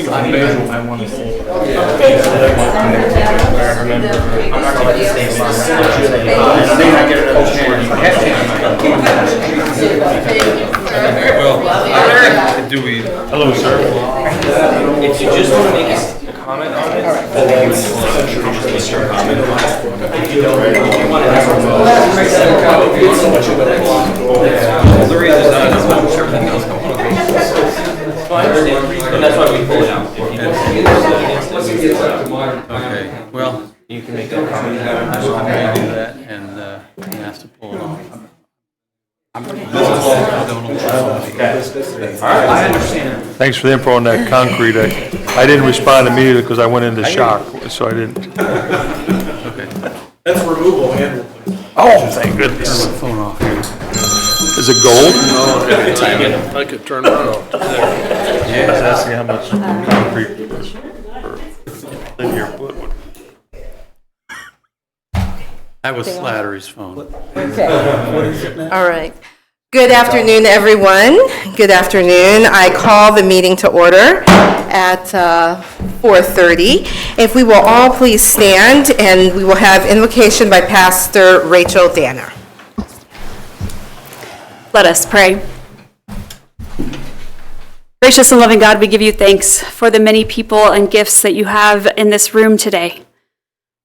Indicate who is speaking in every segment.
Speaker 1: think it's amazing. I want to say. I'm not going to let this thing I get another chance. I have
Speaker 2: Well, do we?
Speaker 1: Hello, sir. If you just want to make a comment on it, then you just make your comment on it. If you don't, if you want to have a
Speaker 2: The reason is that everything else going on.
Speaker 1: I understand, and that's why we pull it out.
Speaker 2: Okay, well,
Speaker 1: You can make that comment.
Speaker 2: I'm going to do that and he has to pull it off.
Speaker 1: I understand.
Speaker 3: Thanks for the info on that concrete. I didn't respond immediately because I went into shock, so I didn't.
Speaker 2: Okay.
Speaker 4: That's removal and
Speaker 3: Oh, thank goodness.
Speaker 2: Turn the phone off here.
Speaker 3: Is it gold?
Speaker 4: I could turn that off.
Speaker 3: Yeah. I was asking how much concrete in your foot would.
Speaker 2: That was Slattery's phone.
Speaker 5: All right. Good afternoon, everyone. Good afternoon. I call the meeting to order at 4:30. If we will all please stand, and we will have invocation by Pastor Rachel Danner.
Speaker 6: Let us pray. Gracious and loving God, we give you thanks for the many people and gifts that you have in this room today.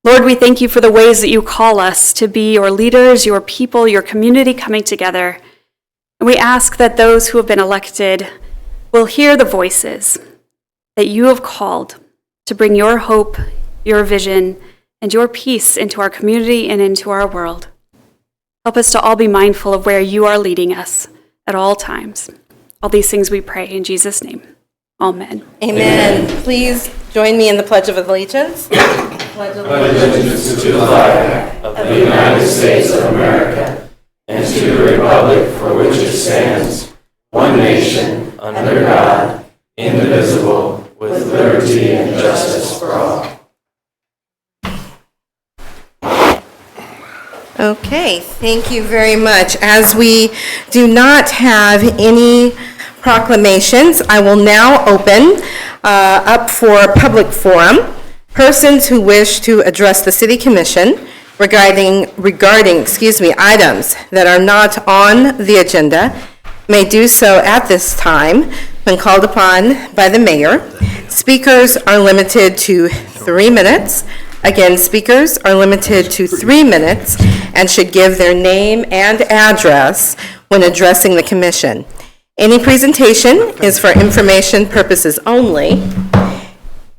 Speaker 6: Lord, we thank you for the ways that you call us to be your leaders, your people, your community coming together. And we ask that those who have been elected will hear the voices that you have called to bring your hope, your vision, and your peace into our community and into our world. Help us to all be mindful of where you are leading us at all times. All these things we pray in Jesus' name. Amen.
Speaker 5: Amen. Please join me in the Pledge of Allegiance.
Speaker 7: Allegiance to the flag of the United States of America and to the republic for which it stands, one nation, under God, indivisible, with liberty and justice for all.
Speaker 5: Okay, thank you very much. As we do not have any proclamations, I will now open up for public forum. Persons who wish to address the City Commission regarding items that are not on the agenda may do so at this time when called upon by the mayor. Speakers are limited to 3 minutes. Again, speakers are limited to 3 minutes and should give their name and address when addressing the commission. Any presentation is for information purposes only.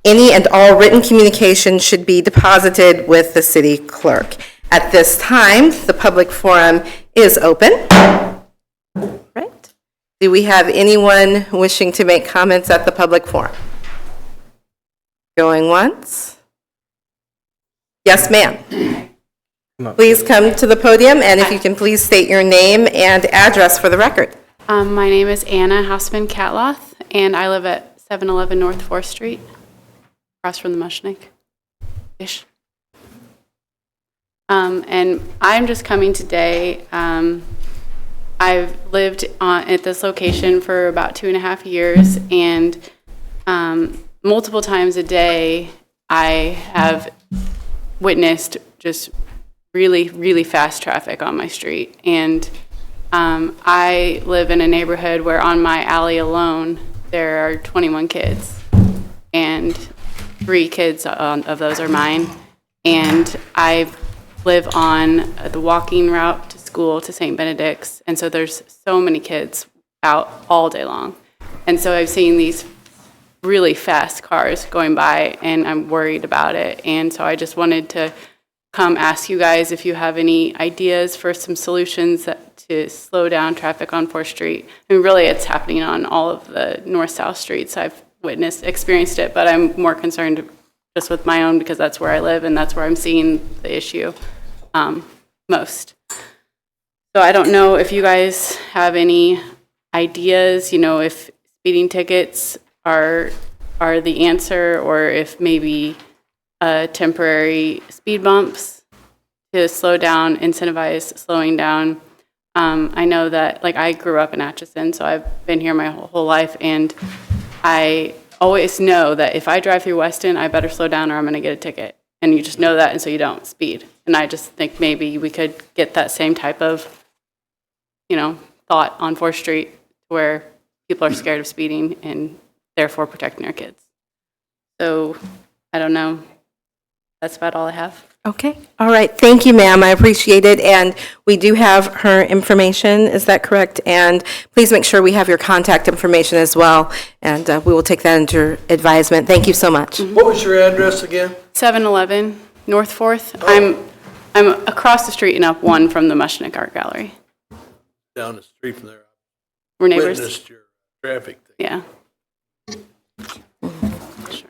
Speaker 5: Any and all written communication should be deposited with the city clerk. At this time, the public forum is open. Right? Do we have anyone wishing to make comments at the public forum? Going once? Yes, ma'am. Please come to the podium, and if you can please state your name and address for the record.
Speaker 8: My name is Anna Hausman Catloth, and I live at 711 North 4th Street, across from the Mushnick-ish. And I'm just coming today. I've lived at this location for about 2.5 years, and multiple times a day I have witnessed just really, really fast traffic on my street. And I live in a neighborhood where on my alley alone there are 21 kids, and 3 kids of those are mine. And I live on the walking route to school to St. Benedict's, and so there's so many kids out all day long. And so I've seen these really fast cars going by, and I'm worried about it. And so I just wanted to come ask you guys if you have any ideas for some solutions to slow down traffic on 4th Street. I mean, really, it's happening on all of the north-south streets. I've experienced it, but I'm more concerned just with my own because that's where I live and that's where I'm seeing the issue most. So I don't know if you guys have any ideas, if speeding tickets are the answer, or if maybe temporary speed bumps to slow down, incentivize slowing down. I know that, I grew up in Atchison, so I've been here my whole life, and I always know that if I drive through Weston, I better slow down or I'm going to get a ticket. And you just know that, and so you don't speed. And I just think maybe we could get that same type of, thought on 4th Street where people are scared of speeding and therefore protecting their kids. So, I don't know. That's about all I have.
Speaker 5: Okay, all right, thank you, ma'am, I appreciate it, and we do have her information, is that correct? And please make sure we have your contact information as well, and we will take that into advisement. Thank you so much.
Speaker 4: What was your address again?
Speaker 8: 711 North 4th. I'm across the street and up 1 from the Mushnick Art Gallery.
Speaker 4: Down the street from there.
Speaker 8: We're neighbors.
Speaker 4: Witnessed your traffic thing.
Speaker 8: Yeah. Sure.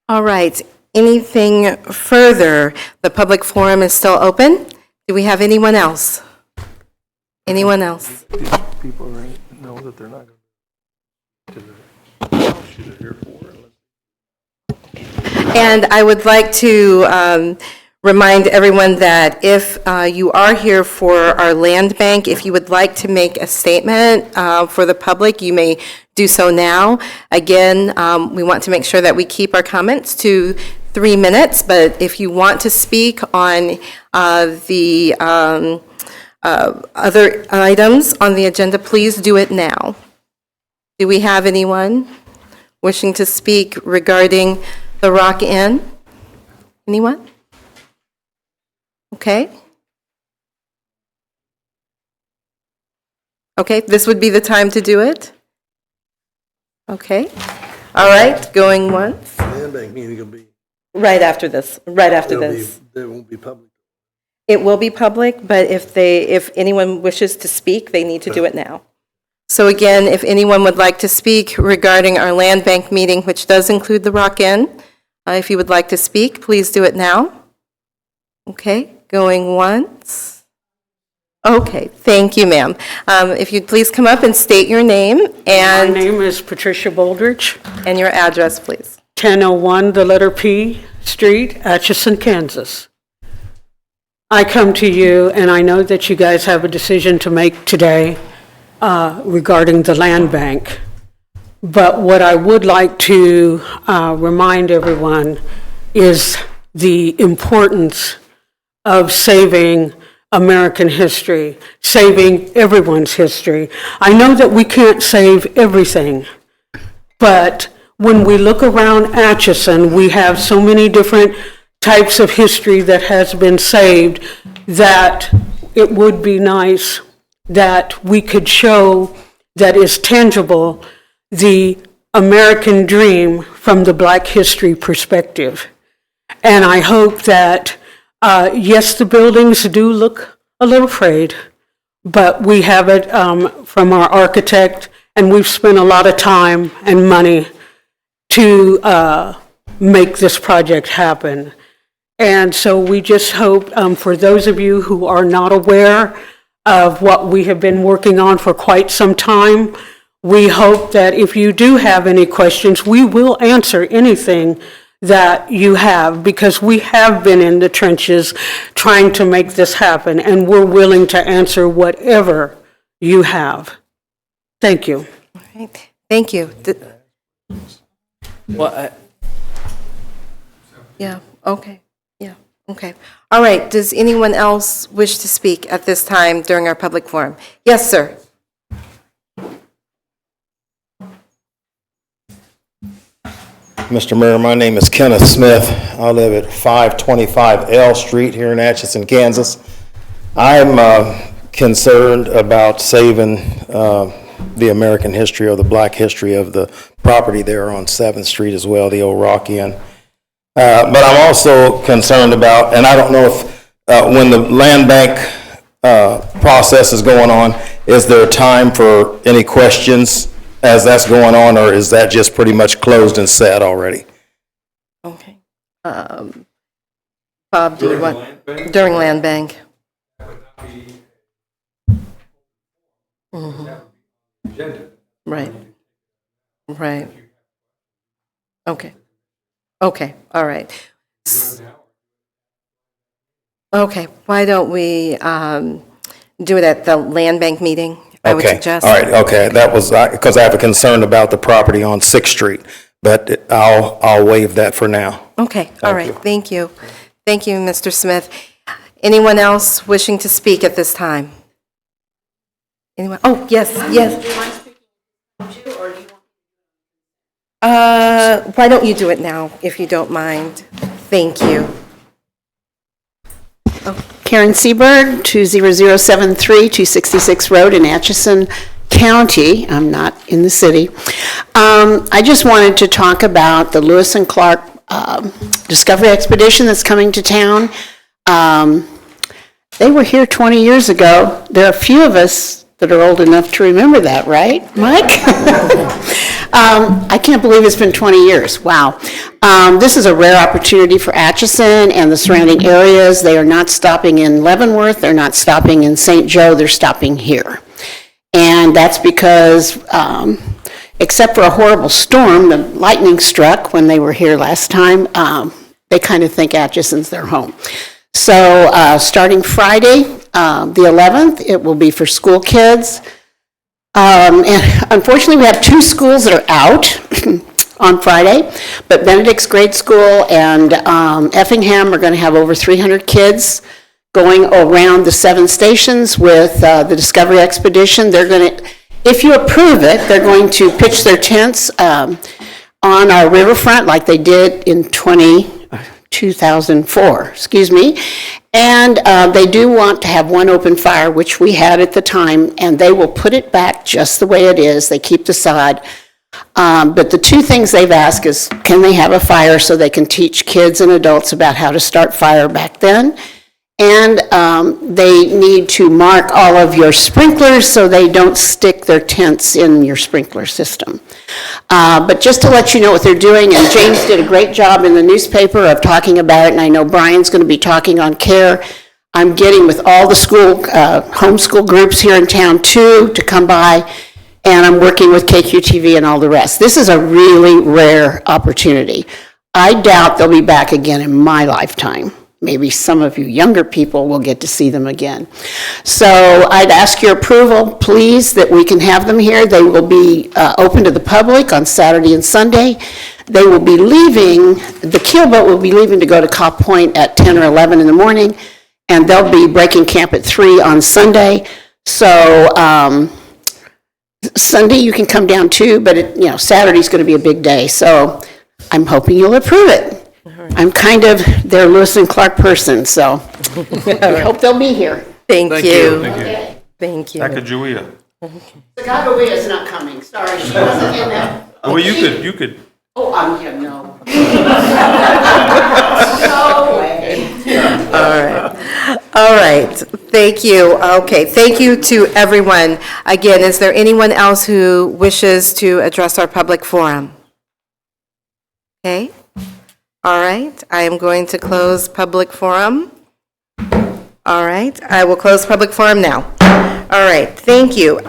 Speaker 5: All right, anything further? The public forum is still open. Do we have anyone else? Anyone else?
Speaker 3: People know that they're not going to shoot it here for unless.
Speaker 5: And I would like to remind everyone that if you are here for our land bank, if you would like to make a statement for the public, you may do so now. Again, we want to make sure that we keep our comments to 3 minutes, but if you want to speak on the other items on the agenda, please do it now. Do we have anyone wishing to speak regarding the Rock Inn? Anyone? Okay. Okay, this would be the time to do it? Okay. All right, going once.
Speaker 4: Land bank meeting will be.
Speaker 5: Right after this, right after this.
Speaker 4: That won't be public.
Speaker 5: It will be public, but if anyone wishes to speak, they need to do it now. So again, if anyone would like to speak regarding our land bank meeting, which does include the Rock Inn, if you would like to speak, please do it now. Okay, going once. Okay, thank you, ma'am. If you'd please come up and state your name
Speaker 9: My
Speaker 5: and
Speaker 9: name is Patricia Bouldridge,
Speaker 5: your address, please.
Speaker 9: 1001 the letter P Street, Atchison, Kansas. I come to you, and I know that you guys have a decision to make today regarding the land bank. But what I would like to remind everyone is the importance of saving American history, saving everyone's history. I know that we can't save everything, but when we look around Atchison, we have so many different types of history that has been saved that it would be nice that we could show that is tangible the American dream from the Black history perspective. And I hope that, yes, the buildings do look a little frayed, but we have it from our architect, and we've spent a lot of time and money to make this project happen. And so we just hope, for those of you who are not aware of what we have been working on for quite some time, we hope that if you do have any questions, we will answer anything that you have, because we have been in the trenches trying to make this happen, and we're willing to answer whatever you have. Thank you.
Speaker 5: All right, thank you.
Speaker 1: Well,
Speaker 5: Yeah, okay, yeah, okay. All right, does anyone else wish to speak at this time during our public forum? Yes, sir.
Speaker 10: Mr. Mayor, my name is Kenneth Smith. I live at 525 L Street here in Atchison, Kansas. I'm concerned about saving the American history or the Black history of the property there on 7th Street as well, the old Rock Inn. But I'm also concerned about, and I don't know if when the land bank process is going on, is there time for any questions as that's going on, or is that just pretty much closed and set already?
Speaker 5: Okay. Bob, do you want? During land bank. Mhm. Right. Right. Okay. Okay, all right. Okay, why don't we do it at the land bank meeting? I would
Speaker 10: Okay,
Speaker 5: suggest.
Speaker 10: all right, okay, that was, because I have a concern about the property on Sixth Street, but I'll waive that for now.
Speaker 5: Okay, all right, thank you. Thank you, Mr. Smith. Anyone else wishing to speak at this time? Anyone? Oh, yes, yes. Why don't you do it now, if you don't mind? Thank you.
Speaker 11: Karen Seberg, 20073 266 Road in Atchison County. I'm not in the city. I just wanted to talk about the Lewis and Clark Discovery Expedition that's coming to town. They were here 20 years ago. There are a few of us that are old enough to remember that, right, Mike? I can't believe it's been 20 years. Wow. This is a rare opportunity for Atchison and the surrounding areas. They are not stopping in Leavenworth. They're not stopping in St. Joe. They're stopping here. And that's because, except for a horrible storm, the lightning struck when they were here last time, they kind of think Atchison's their home. So starting Friday, the 11th, it will be for school kids. And unfortunately, we have 2 schools that are out on Friday, but Benedict's grade school and Effingham are going to have over 300 kids going around the 7 stations with the Discovery Expedition. They're going to, if you approve it, they're going to pitch their tents on our riverfront like they did in 2004, and they do want to have one open fire, which we had at the time, and they will put it back just the way it is. They keep the sod. But the 2 things they've asked is, can they have a fire so they can teach kids and adults about how to start fire back then? And they need to mark all of your sprinklers so they don't stick their tents in your sprinkler system. But just to let you know what they're doing, and James did a great job in the newspaper of talking about it, and I know Brian's going to be talking on CARE. I'm getting with all the school, homeschool groups here in town too, to come by, and I'm working with KQTV and all the rest. This is a really rare opportunity. I doubt they'll be back again in my lifetime. Maybe some of you younger people will get to see them again. So I'd ask your approval, please, that we can have them here. They will be open to the public on Saturday and Sunday. They will be leaving, the keelboat will be leaving to go to Cop Point at 10 or 11 in the morning, and they'll be breaking camp at 3 on Sunday. So Sunday you can come down too, but Saturday's going to be a big day. So I'm hoping you'll approve it. I'm kind of their Lewis and Clark person, so I hope they'll be here.
Speaker 5: Thank you.
Speaker 3: Thank you. Sacagawea.
Speaker 11: Sacagawea is not coming, sorry, she wasn't in that.
Speaker 3: Well, you could.
Speaker 11: Oh, yeah, no. No way.
Speaker 5: All right, thank you. Okay, thank you to everyone. Again, is there anyone else who wishes to address our public forum? Okay. All right, I am going to close public forum. All right, I will close public forum now. All right, thank you.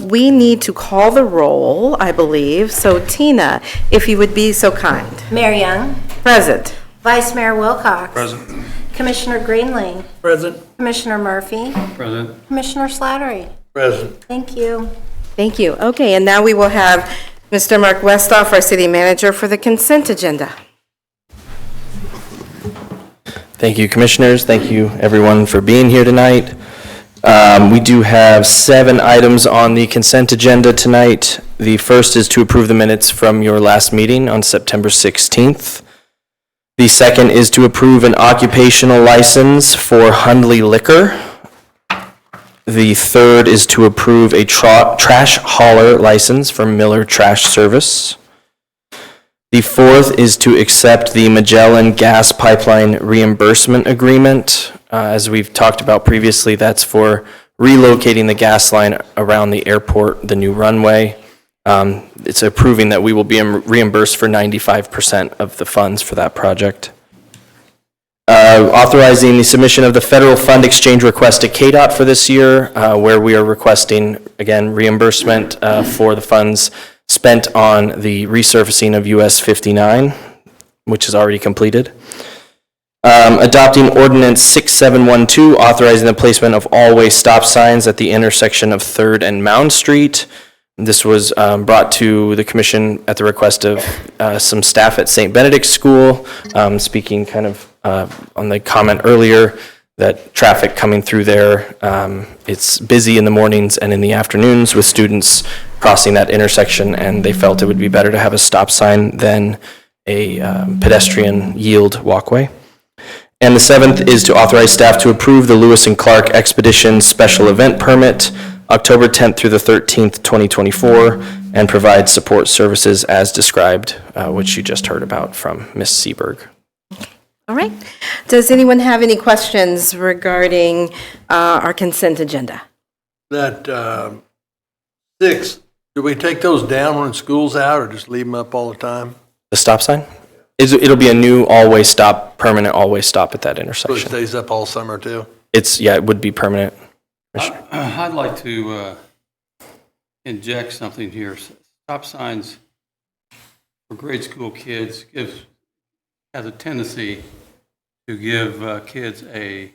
Speaker 5: We need to call the roll, I believe. So Tina, if you would be so kind.
Speaker 12: Mayor Young.
Speaker 5: Present.
Speaker 12: Vice Mayor Wilcox.
Speaker 3: Present.
Speaker 12: Commissioner Greenlee.
Speaker 4: Present.
Speaker 12: Commissioner Murphy.
Speaker 3: Present.
Speaker 12: Commissioner Slattery.
Speaker 4: Present.
Speaker 12: Thank you.
Speaker 5: Thank you. Okay, and now we will have Mr. Mark Westhoff, our city manager, for the consent agenda.
Speaker 1: Thank you, Commissioners. Thank you, everyone, for being here tonight. We do have 7 items on the consent agenda tonight. The first is to approve the minutes from your last meeting on September 16th. The second is to approve an occupational license for Hundley Liquor. The third is to approve a trash hauler license for Miller Trash Service. The fourth is to accept the Magellan Gas Pipeline Reimbursement Agreement. As we've talked about previously, that's for relocating the gas line around the airport, the new runway. It's approving that we will be reimbursed for 95% of the funds for that project. Authorizing the submission of the federal fund exchange request to KDOT for this year, where we are requesting, again, reimbursement for the funds spent on the resurfacing of US 59, which is already completed. Adopting ordinance 6712, authorizing the placement of all-way stop signs at the intersection of 3rd and Mound Street. This was brought to the commission at the request of some staff at St. Benedict's School, speaking kind of on the comment earlier that traffic coming through there, it's busy in the mornings and in the afternoons with students crossing that intersection, and they felt it would be better to have a stop sign than a pedestrian yield walkway. And the 7th is to authorize staff to approve the Lewis and Clark Expedition Special Event Permit, October 10th through the 13th, 2024, and provide support services as described, which you just heard about from Ms. Seberg.
Speaker 5: All right. Does anyone have any questions regarding our consent agenda?
Speaker 4: That 6, do we take those down when school's out or just leave them up all the time?
Speaker 1: The stop sign? It'll be a new all-way stop, permanent all-way stop at that
Speaker 4: So it
Speaker 1: intersection.
Speaker 4: stays up all summer too?
Speaker 1: It would be permanent.
Speaker 2: I'd like to inject something here. Stop signs for grade school kids has a tendency to give kids a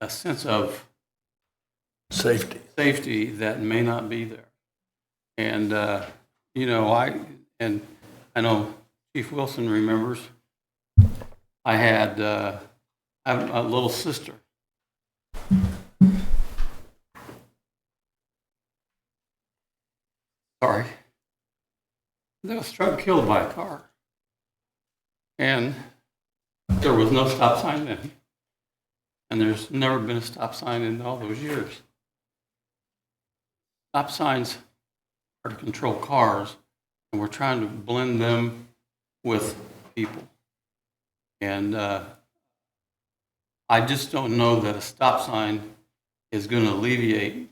Speaker 2: sense of safety that may not be there. And I know Chief Wilson remembers. I had a little sister. Sorry. That was struck and killed by a car. And there was no stop sign then. And there's never been a stop sign in all those years. Stop signs are to control cars, and we're trying to blend them with people. And I just don't know that a stop sign is going to alleviate.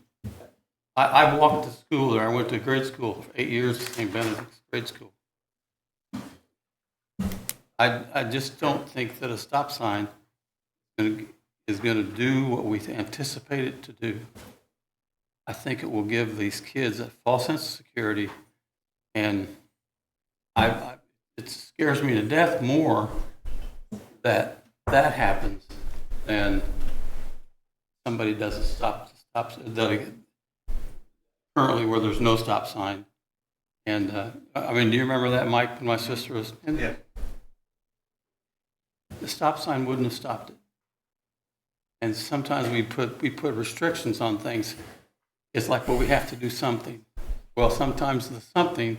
Speaker 2: I walked to school there. I went to grade school for 8 years, St. Benedict's grade school. I just don't think that a stop sign is going to do what we anticipate it to do. I think it will give these kids a false sense of security, and it scares me to death more that happens than somebody doesn't stop currently where there's no stop sign. And do you remember that, Mike, when my sister was in there? The stop sign wouldn't have stopped it. And sometimes we put restrictions on things. It's like, well, we have to do something. Well, sometimes the something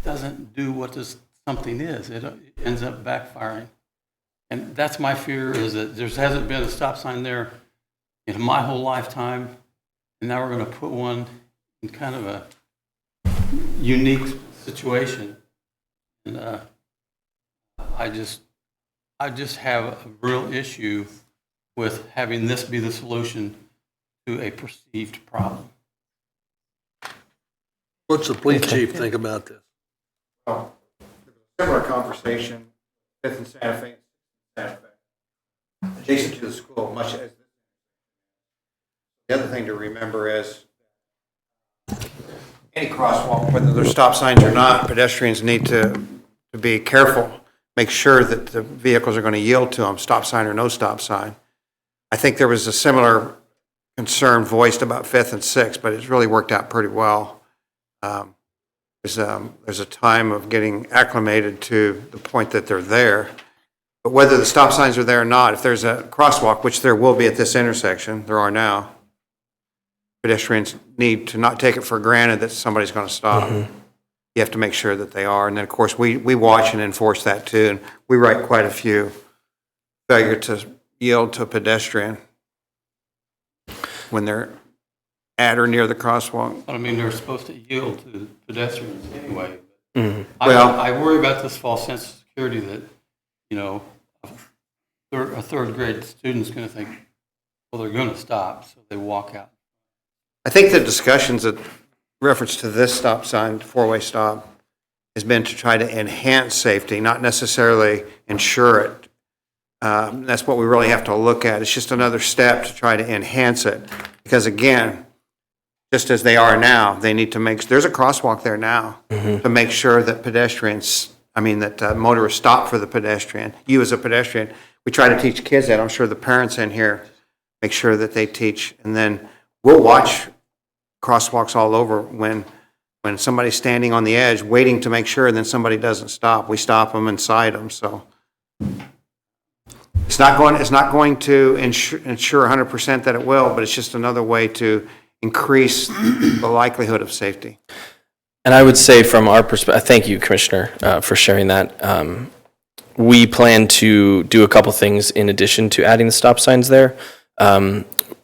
Speaker 2: doesn't do what this something is. It ends up backfiring. And that's my fear, is that there hasn't been a stop sign there in my whole lifetime, and now we're going to put one in kind of a unique situation. And I just have a real issue with having this be the solution to a perceived problem.
Speaker 4: What's the police chief think about this?
Speaker 13: Well, there was a similar conversation, 5th and Santa Fe, adjacent to the school, much as this. The other thing to remember is any crosswalk, whether there's stop signs or not, pedestrians need to be careful, make sure that the vehicles are going to yield to them, stop sign or no stop sign. I think there was a similar concern voiced about 5th and 6th, but it's really worked out pretty well. There's a time of getting acclimated to the point that they're there. But whether the stop signs are there or not, if there's a crosswalk, which there will be at this intersection, there are now, pedestrians need to not take it for granted that somebody's going to stop. Mm-hmm. You have to make sure that they are. And then, of course, we watch and enforce that too. And we write quite a few failure to yield to a pedestrian when they're at or near the crosswalk.
Speaker 2: But they're supposed to yield to pedestrians anyway.
Speaker 1: Mm-hmm.
Speaker 2: I worry about this false sense of security that, a third grade student's going to think, well, they're going to stop, so they walk out.
Speaker 13: I think the discussions that reference to this stop sign, four-way stop, has been to try to enhance safety, not necessarily ensure it. That's what we really have to look at. It's just another step to try to enhance it. Because again, just as they are now. They need to make, there's a crosswalk there now to make sure that that motorists stop for the pedestrian. You as a pedestrian, we try to teach kids that. I'm sure the parents in here make sure that they teach. And then we'll watch crosswalks all over when somebody's standing on the edge waiting to make sure, and then somebody doesn't stop. We stop them and side them, so. It's not going to ensure 100% that it will, but it's just another way to increase the likelihood of safety.
Speaker 1: And I would say from our perspective, thank you, Commissioner, for sharing that. We plan to do a couple things in addition to adding the stop signs there.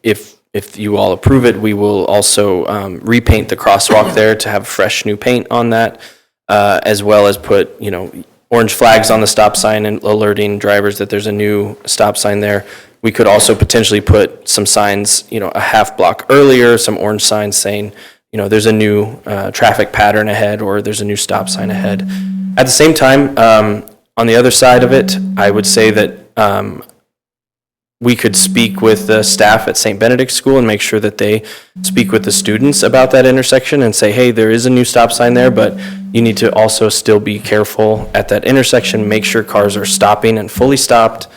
Speaker 1: If you all approve it, we will also repaint the crosswalk there to have fresh new paint on that, as well as put, orange flags on the stop sign and alerting drivers that there's a new stop sign there. We could also potentially put some signs, a half block earlier, some orange signs saying, there's a new traffic pattern ahead, or there's a new stop sign ahead. At the same time, on the other side of it, I would say that we could speak with the staff at St. Benedict School and make sure that they speak with the students about that intersection and say, hey, there is a new stop sign there, but you need to also still be careful at that intersection, make sure cars are stopping and fully stopped,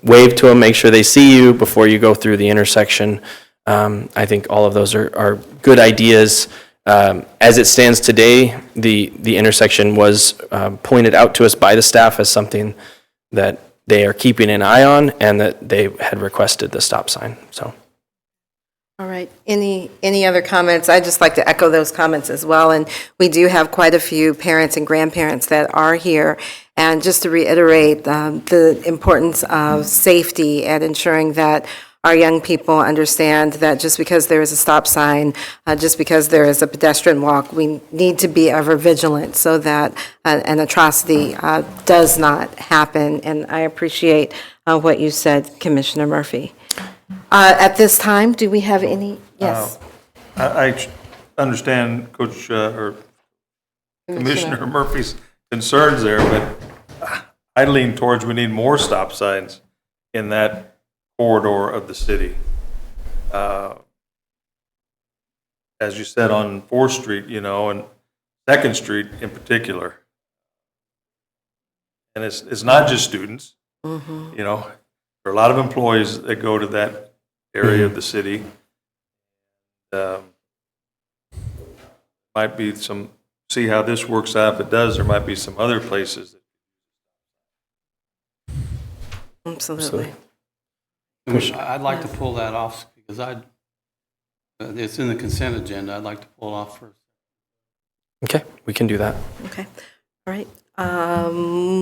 Speaker 1: wave to them, make sure they see you before you go through the intersection. I think all of those are good ideas. As it stands today, the intersection was pointed out to us by the staff as something that they are keeping an eye on and that they had requested the stop sign, so.
Speaker 5: All right. Any other comments? I'd just like to echo those comments as well. And we do have quite a few parents and grandparents that are here. And just to reiterate the importance of safety and ensuring that our young people understand that just because there is a stop sign, just because there is a pedestrian walk, we need to be ever vigilant so that an atrocity does not happen. And I appreciate what you said, Commissioner Murphy. At this time, do we have any? Yes.
Speaker 3: I understand Coach or Commissioner Murphy's concerns there, but I lean towards we need more stop signs in that corridor of the city. As you said, on 4th Street, and 2nd Street in particular. And it's not just students. There are a lot of employees that go to that area of the city. Might be see how this works out. If it does, there might be some other places.
Speaker 5: Absolutely.
Speaker 2: I'd like to pull that off because it's in the consent agenda. I'd like to pull it off first.
Speaker 1: Okay, we can do that.
Speaker 5: Okay. All right.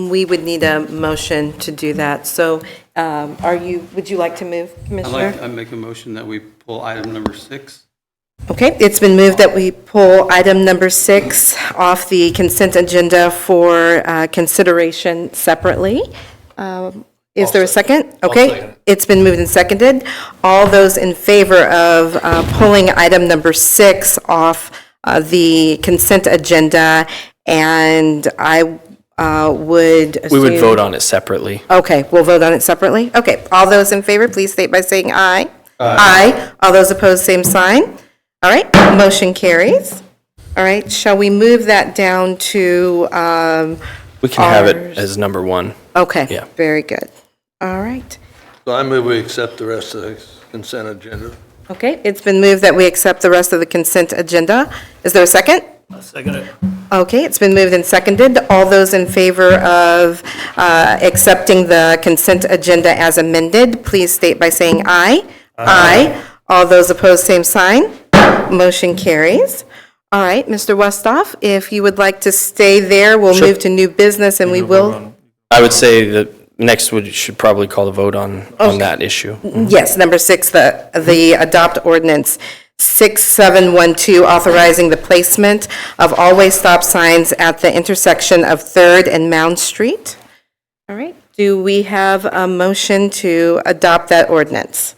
Speaker 5: We would need a motion to do that. So would you like to move, Commissioner?
Speaker 2: I make a motion that we pull item number 6.
Speaker 5: Okay, it's been moved that we pull item number 6 off the consent agenda for consideration separately. Is there a second? Okay, it's been moved and seconded. All those in favor of pulling item number 6 off the consent agenda, and I would assume...
Speaker 1: We would vote on it separately.
Speaker 5: Okay, we'll vote on it separately? Okay, all those in favor, please state by saying aye. Aye. All those opposed, same sign. All right, motion carries. All right, shall we move that down to...
Speaker 1: We can have it as number 1.
Speaker 5: Okay,
Speaker 1: Yeah.
Speaker 5: very good. All right.
Speaker 4: So I move we accept the rest of the consent agenda.
Speaker 5: Okay, it's been moved that we accept the rest of the consent agenda. Is there a second?
Speaker 3: I'll second it.
Speaker 5: Okay, it's been moved and seconded. All those in favor of accepting the consent agenda as amended, please state by saying aye. Aye. All those opposed, same sign. Motion carries. All right, Mr. Westhoff, if you would like to stay there, we'll
Speaker 1: Sure.
Speaker 5: move to new business and we will.
Speaker 1: I would say that next we should probably call the vote on that issue.
Speaker 5: Yes, number 6, the adopt ordinance 6712, authorizing the placement of all-way stop signs at the intersection of 3rd and Mound Street. All right, do we have a motion to adopt that ordinance?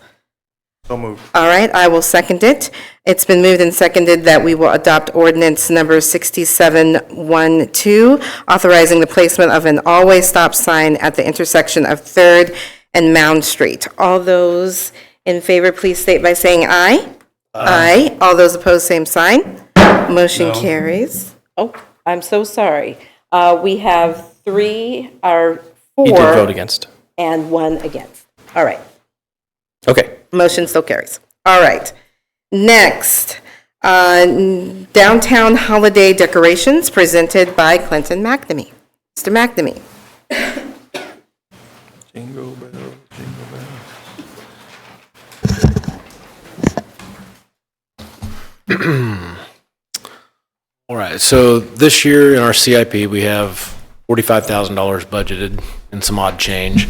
Speaker 3: So moved.
Speaker 5: All right, I will second it. It's been moved and seconded that we will adopt ordinance number 6712, authorizing the placement of an all-way stop sign at the intersection of 3rd and Mound Street. All those in favor, please state by saying aye. Aye. All those opposed, same sign. Motion
Speaker 2: No.
Speaker 5: carries. Oh, I'm so sorry. We have three, or
Speaker 1: He did vote
Speaker 5: four,
Speaker 1: against.
Speaker 5: and one against. All right.
Speaker 1: Okay.
Speaker 5: Motion still carries. All right. Next, downtown holiday decorations presented by Clinton McNamee. Mr. McNamee.
Speaker 3: Jingle bells, jingle bells.
Speaker 14: All right, so this year in our CIP, we have $45,000 budgeted and some odd change.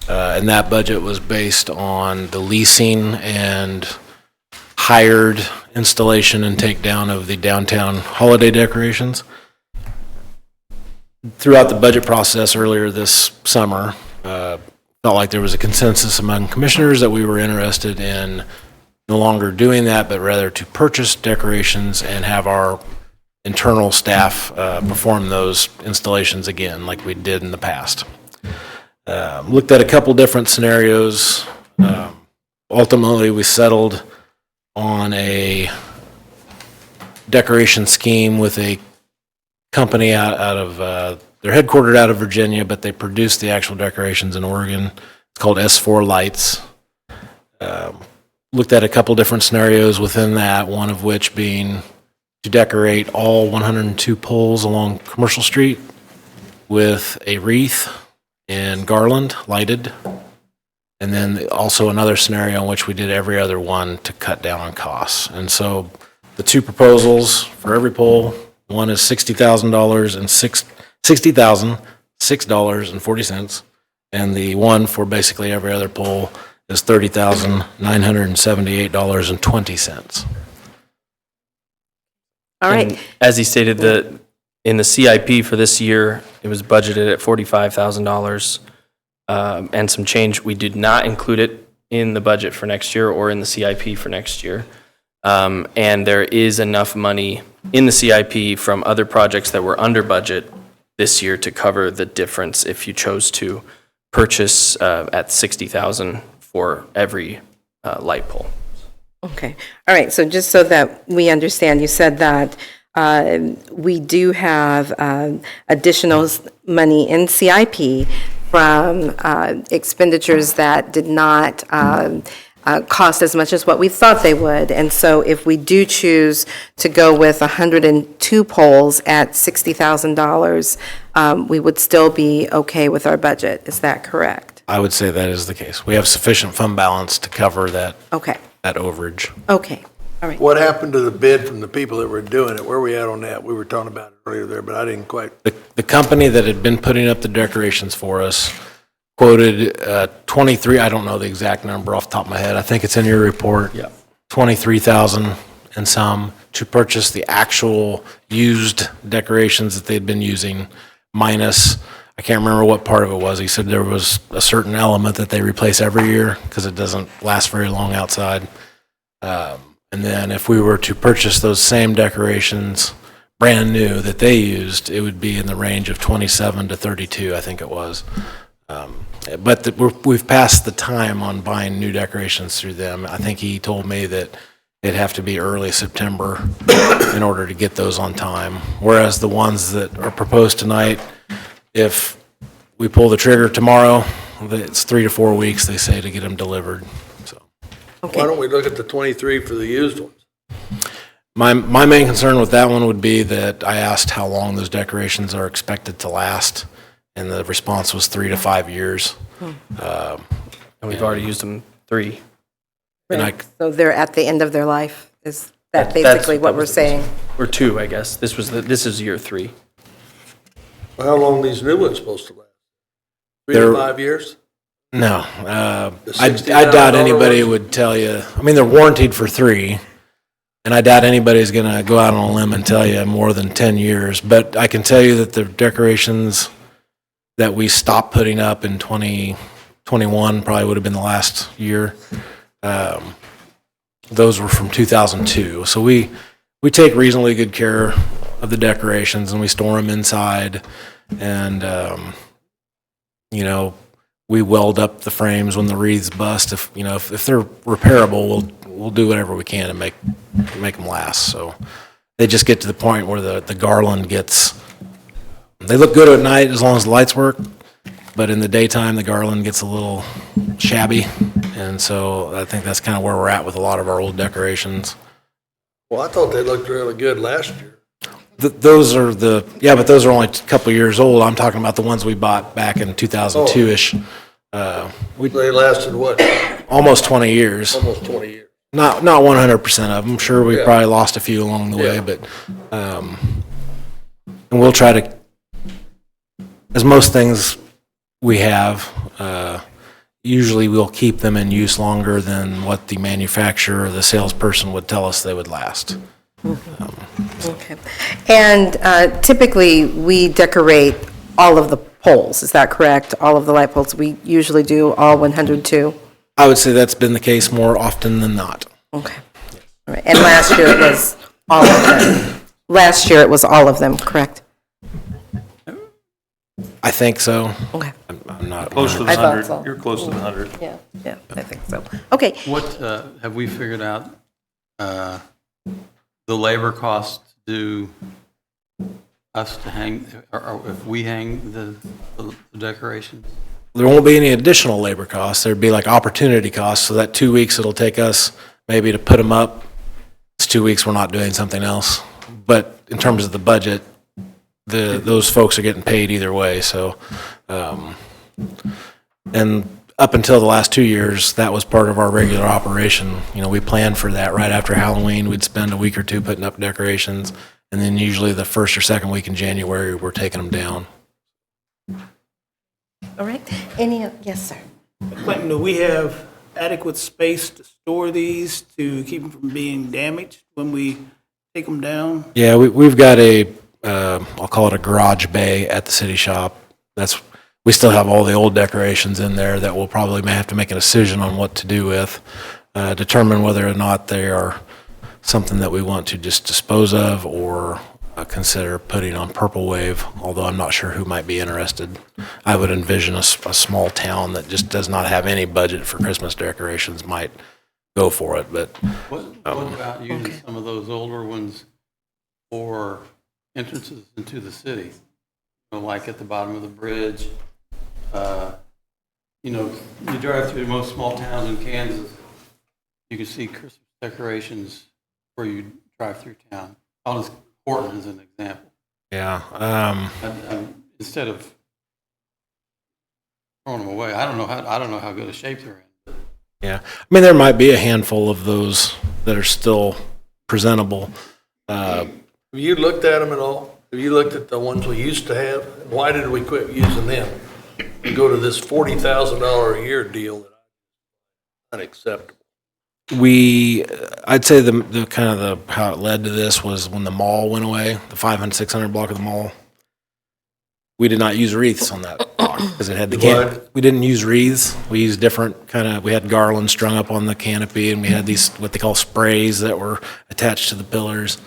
Speaker 14: And that budget was based on the leasing and hired installation and takedown of the downtown holiday decorations. Throughout the budget process earlier this summer, felt like there was a consensus among commissioners that we were interested in no longer doing that, but rather to purchase decorations and have our internal staff perform those installations again like we did in the past. Looked at a couple different scenarios. Ultimately, we settled on a decoration scheme with a company out of, they're headquartered out of Virginia, but they produce the actual decorations in Oregon. It's called S4 Lights. Looked at a couple different scenarios within that, one of which being to decorate all 102 poles along Commercial Street with a wreath and garland lighted. And then also another scenario in which we did every other one to cut down on costs. And so the two proposals for every pole, one is $60,000 and $60,006.40. And the one for basically every other pole is $30,978.20.
Speaker 5: All right.
Speaker 1: And as he stated, in the CIP for this year, it was budgeted at $45,000 and some change. We did not include it in the budget for next year or in the CIP for next year. And there is enough money in the CIP from other projects that were under budget this year to cover the difference if you chose to purchase at $60,000 for every light pole.
Speaker 5: Okay. All right. So just so that we understand, you said that we do have additional money in CIP from expenditures that did not cost as much as what we thought they would. And so if we do choose to go with 102 poles at $60,000, we would still be okay with our budget. Is that correct?
Speaker 14: I would say that is the case. We have sufficient fund balance to cover that,
Speaker 5: Okay.
Speaker 14: that overage.
Speaker 5: Okay. All right.
Speaker 4: What happened to the bid from the people that were doing it? Where are we at on that? We were talking about it earlier there, but I didn't quite.
Speaker 14: The company that had been putting up the decorations for us quoted 23, I don't know the exact number off the top of my head. I think it's in your report.
Speaker 1: Yeah.
Speaker 14: 23,000 and some to purchase the actual used decorations that they'd been using, minus, I can't remember what part of it was. He said there was a certain element that they replace every year because it doesn't last very long outside. And then if we were to purchase those same decorations, brand new that they used, it would be in the range of 27 to 32, I think it was. But we've passed the time on buying new decorations through them. I think he told me that it'd have to be early September in order to get those on time. Whereas the ones that are proposed tonight, if we pull the trigger tomorrow, it's 3 to 4 weeks, they say, to get them delivered. So
Speaker 4: Why don't we look at the 23 for the used ones?
Speaker 14: my main concern with that one would be that I asked how long those decorations are expected to last, and the response was 3 to 5 years.
Speaker 1: And we've already used them 3.
Speaker 14: And
Speaker 5: So they're at the end of their life. Is that
Speaker 1: That's-
Speaker 5: basically what
Speaker 1: that
Speaker 5: we're
Speaker 1: was the-
Speaker 5: saying?
Speaker 1: Or 2, I guess. This is year 3.
Speaker 4: Well, how long are these new ones supposed to last? 3 to
Speaker 14: They're-
Speaker 4: 5 years?
Speaker 14: No,
Speaker 4: The
Speaker 14: I
Speaker 4: $60,000
Speaker 14: doubt anybody
Speaker 4: ones?
Speaker 14: would tell you, I mean, they're warranted for 3, and I doubt anybody's gonna go out on a limb and tell you more than 10 years, but I can tell you that the decorations that we stopped putting up in 2021, probably would have been the last year, those were from 2002. So we take reasonably good care of the decorations, and we store them inside, and, you know, we weld up the frames when the wreaths bust. If they're repairable, we'll do whatever we can to make them last. So they just get to the point where the garland gets, they look good at night as long as the lights work, but in the daytime, the garland gets a little shabby. And so I think that's kind of where we're at with a lot of our old decorations.
Speaker 4: Well, I thought they looked really good last year.
Speaker 14: But those are only a couple of years old. I'm talking about the ones we bought back in 2002-ish.
Speaker 4: They lasted what?
Speaker 14: Almost 20 years.
Speaker 4: Almost 20 years.
Speaker 14: Not 100% of them. Sure, we probably lost a few along the way, but and we'll try to, as most things we have, usually we'll keep them in use longer than what the manufacturer or the salesperson would tell us they would last.
Speaker 5: Okay. And typically, we decorate all of the poles, is that correct? All of the light poles, we usually do all 102?
Speaker 14: I would say that's been the case more often than not.
Speaker 5: Okay. All right. And last year it was all of them? Last year it was all of them, correct?
Speaker 14: I think so.
Speaker 5: Okay.
Speaker 14: I'm not.
Speaker 3: Close to the
Speaker 5: I thought
Speaker 3: 100.
Speaker 5: so.
Speaker 3: You're close to the 100.
Speaker 5: Yeah, I think so. Okay.
Speaker 2: What, have we figured out the labor cost to us to hang, or if we hang the decorations?
Speaker 14: There won't be any additional labor costs. There'd be like opportunity costs. So that 2 weeks it'll take us maybe to put them up. It's 2 weeks we're not doing something else. But in terms of the budget, those folks are getting paid either way. So, and up until the last 2 years, that was part of our regular operation. You know, we planned for that right after Halloween. We'd spend a week or two putting up decorations. And then usually the first or second week in January, we're taking them down.
Speaker 5: All right. Yes, sir.
Speaker 15: Clinton, do we have adequate space to store these to keep them from being damaged when we take them down?
Speaker 14: Yeah, we've got I'll call it a garage bay at the city shop. We still have all the old decorations in there that we'll probably may have to make a decision on what to do with, determine whether or not they are something that we want to just dispose of or consider putting on Purple Wave, although I'm not sure who might be interested. I would envision a small town that just does not have any budget for Christmas decorations might go for it, but.
Speaker 2: What about using some of those older ones for entrances into the city? You know, like at the bottom of the bridge. You know, you drive through most small towns in Kansas, you can see Christmas decorations where you drive through town. I'll just Portland as an example.
Speaker 14: Yeah.
Speaker 2: Instead of throwing them away, I don't know how good a shape they're in. But.
Speaker 14: Yeah, I mean there might be a handful of those that are still presentable.
Speaker 4: Have you looked at them at all? Have you looked at the ones we used to have? Why did we quit using them? We go to this $40,000 a year deal that unacceptable.
Speaker 14: I'd say the kind of the how it led to this was when the mall went away, the 500, 600 block of the mall. We did not use wreaths on that block because it had the we didn't use wreaths. We used different we had garland strung up on the canopy, and we had these what they call sprays that were attached to the pillars.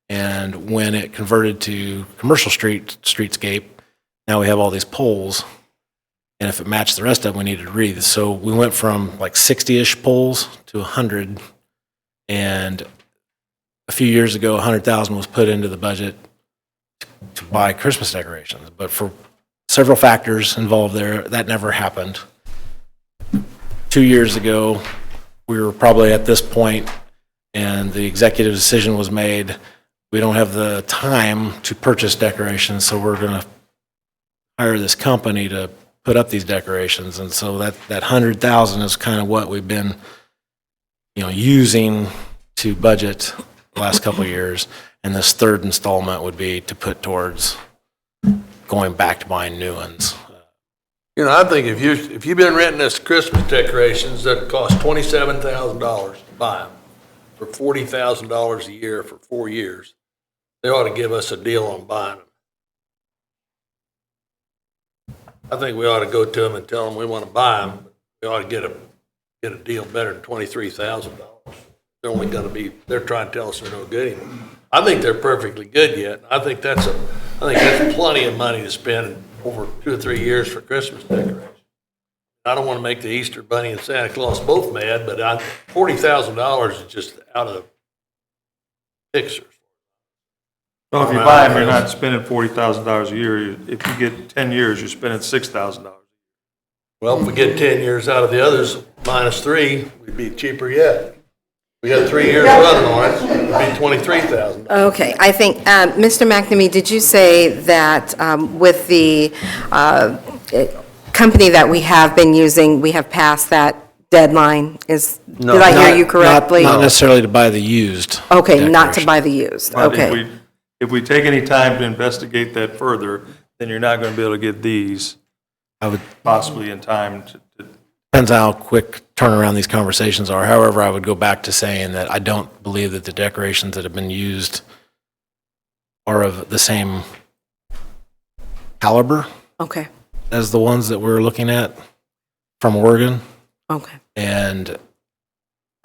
Speaker 14: And when it converted to commercial streetscape, now we have all these poles. And if it matched the rest of them, we needed wreaths. So we went from like 60-ish poles to 100. And a few years ago, 100,000 was put into the budget to buy Christmas decorations. But for several factors involved there, that never happened. 2 years ago, we were probably at this point, and the executive decision was made, we don't have the time to purchase decorations, so we're going to hire this company to put up these decorations. And so that 100,000 is kind of what we've been, using to budget the last couple of years. And this third installment would be to put towards going back to buying new ones.
Speaker 4: I think if you've been renting us Christmas decorations that cost $27,000 to buy them for $40,000 a year for 4 years, they ought to give us a deal on buying them. I think we ought to go to them and tell them we want to buy them. We ought to get a deal better than $23,000. They're trying to tell us they're no good anymore. I think they're perfectly good yet. I think that's plenty of money to spend over 2 or 3 years for Christmas decorations. I don't want to make the Easter Bunny and Santa Claus both mad, but $40,000 is just out of the picture.
Speaker 3: Well, if you buy them, you're not spending $40,000 a year. If you get 10 years, you're spending $6,000.
Speaker 4: Well, if we get 10 years out of the others, minus 3, we'd be cheaper yet. We got 3 years running on it, it'd be $23,000.
Speaker 5: Okay, I think, Mr. McNamee, did you say that with the company that we have been using, we have passed that deadline? Did I hear you correctly?
Speaker 14: Not necessarily to buy the used.
Speaker 5: Okay, not to buy the used,
Speaker 3: But
Speaker 5: okay.
Speaker 3: If we take any time to investigate that further, then you're not going to be able to get these
Speaker 14: I would,
Speaker 3: possibly in time to.
Speaker 14: depends how quick turnaround these conversations are. However, I would go back to saying that I don't believe that the decorations that have been used are of the same caliber
Speaker 5: Okay,
Speaker 14: as the ones that we're looking at from Oregon.
Speaker 5: okay.
Speaker 14: And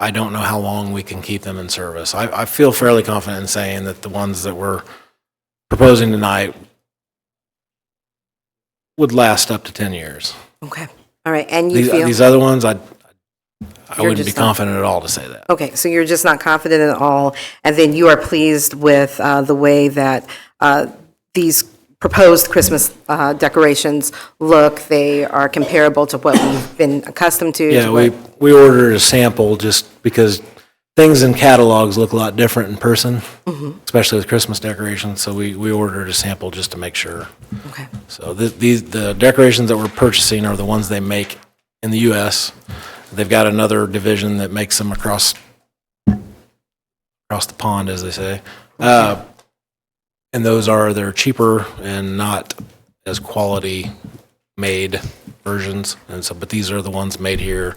Speaker 14: I don't know how long we can keep them in service. I feel fairly confident in saying that the ones that we're proposing tonight would last up to 10 years.
Speaker 5: Okay, all right, and you feel?
Speaker 14: These other ones, I wouldn't be
Speaker 5: just not-
Speaker 14: confident at all to say that.
Speaker 5: Okay, so you're just not confident at all, and then you are pleased with the way that these proposed Christmas decorations look? They are comparable to what we've been accustomed to?
Speaker 14: Yeah, we ordered a sample just because things in catalogs look a lot different in person, especially with Christmas decorations, so we ordered a sample just to make sure.
Speaker 5: Okay.
Speaker 14: So the decorations that we're purchasing are the ones they make in the U.S. They've got another division that makes them across the pond, as they say. And they're cheaper and not as quality made versions. And so, but these are the ones made here,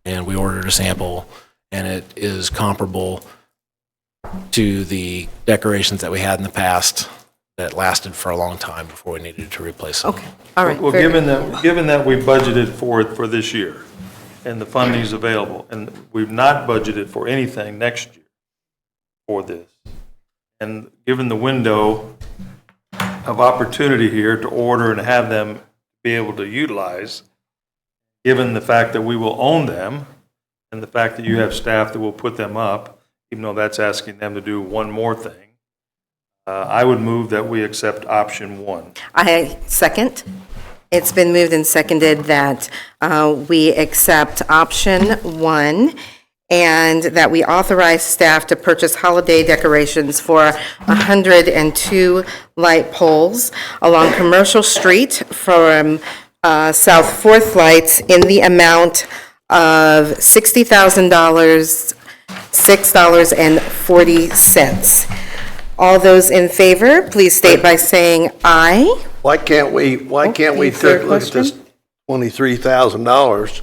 Speaker 14: and we ordered a sample, and it is comparable to the decorations that we had in the past that lasted for a long time before we needed to replace them.
Speaker 5: Okay, all right.
Speaker 3: Well,
Speaker 5: very
Speaker 3: given that we budgeted for it for this year, and the funding's available, and we've not budgeted for anything next year for this, and given the window of opportunity here to order and have them be able to utilize, given the fact that we will own them, and the fact that you have staff that will put them up, even though that's asking them to do one more thing, I would move that we accept option 1.
Speaker 5: I second. It's been moved and seconded that we accept option 1 and that we authorize staff to purchase holiday decorations for 102 light poles along Commercial Street from South 4th Lights in the amount of $60,000, $6.40. All those in favor, please state by saying aye.
Speaker 4: Why can't we
Speaker 5: is there a
Speaker 4: look at this $23,000?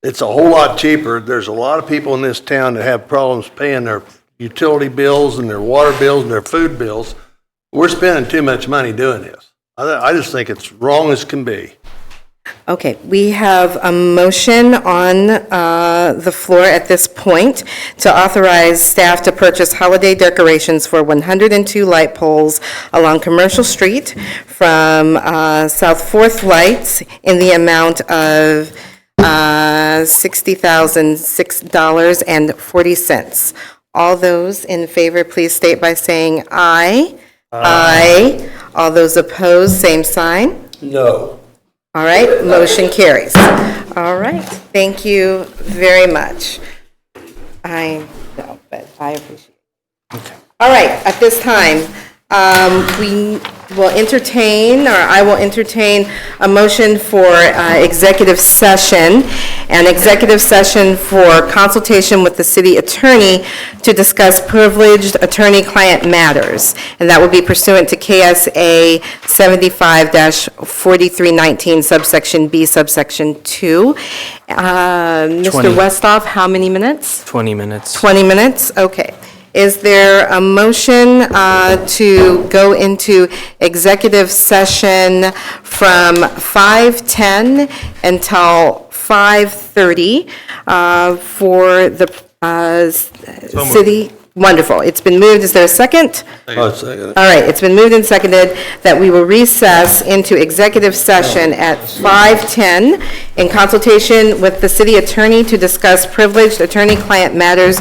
Speaker 4: It's a whole lot cheaper. There's a lot of people in this town that have problems paying their utility bills and their water bills and their food bills. We're spending too much money doing this. I just think it's wrong as can be.
Speaker 5: Okay, we have a motion on the floor at this point to authorize staff to purchase holiday decorations for 102 light poles along Commercial Street from South 4th Lights in the amount of $60,006.40. All those in favor, please state by saying aye. Aye. All those opposed, same sign.
Speaker 4: No.
Speaker 5: All right, motion carries. All right, thank you very much. I know, but I appreciate it. Okay. All right, at this time, we will entertain, or I will entertain a motion for executive session, an executive session for consultation with the city attorney to discuss privileged attorney-client matters, and that will be pursuant to KSA 75-4319 subsection B subsection 2.
Speaker 1: 20.
Speaker 5: Mr. Westhoff, how many minutes?
Speaker 1: 20 minutes.
Speaker 5: 20 minutes, okay. Is there a motion to go into executive session from 5:10 until 5:30 for the city? Wonderful. It's been moved. Is there a second?
Speaker 4: I'll second it.
Speaker 5: All right, it's been moved and seconded that we will recess into executive session at 5:10 in consultation with the city attorney to discuss privileged attorney-client matters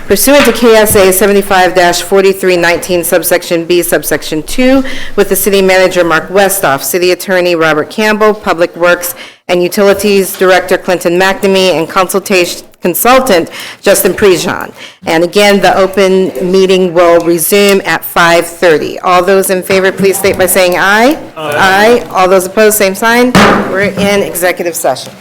Speaker 5: pursuant to KSA 75-4319 subsection B subsection 2 with the city manager Mark Westhoff, city attorney Robert Campbell, Public Works and Utilities Director Clinton McNamee, and consultant Justin Prejean. And again, the open meeting will resume at 5:30. All those in favor, please state by saying aye. Aye. All those opposed, same sign. We're in executive session.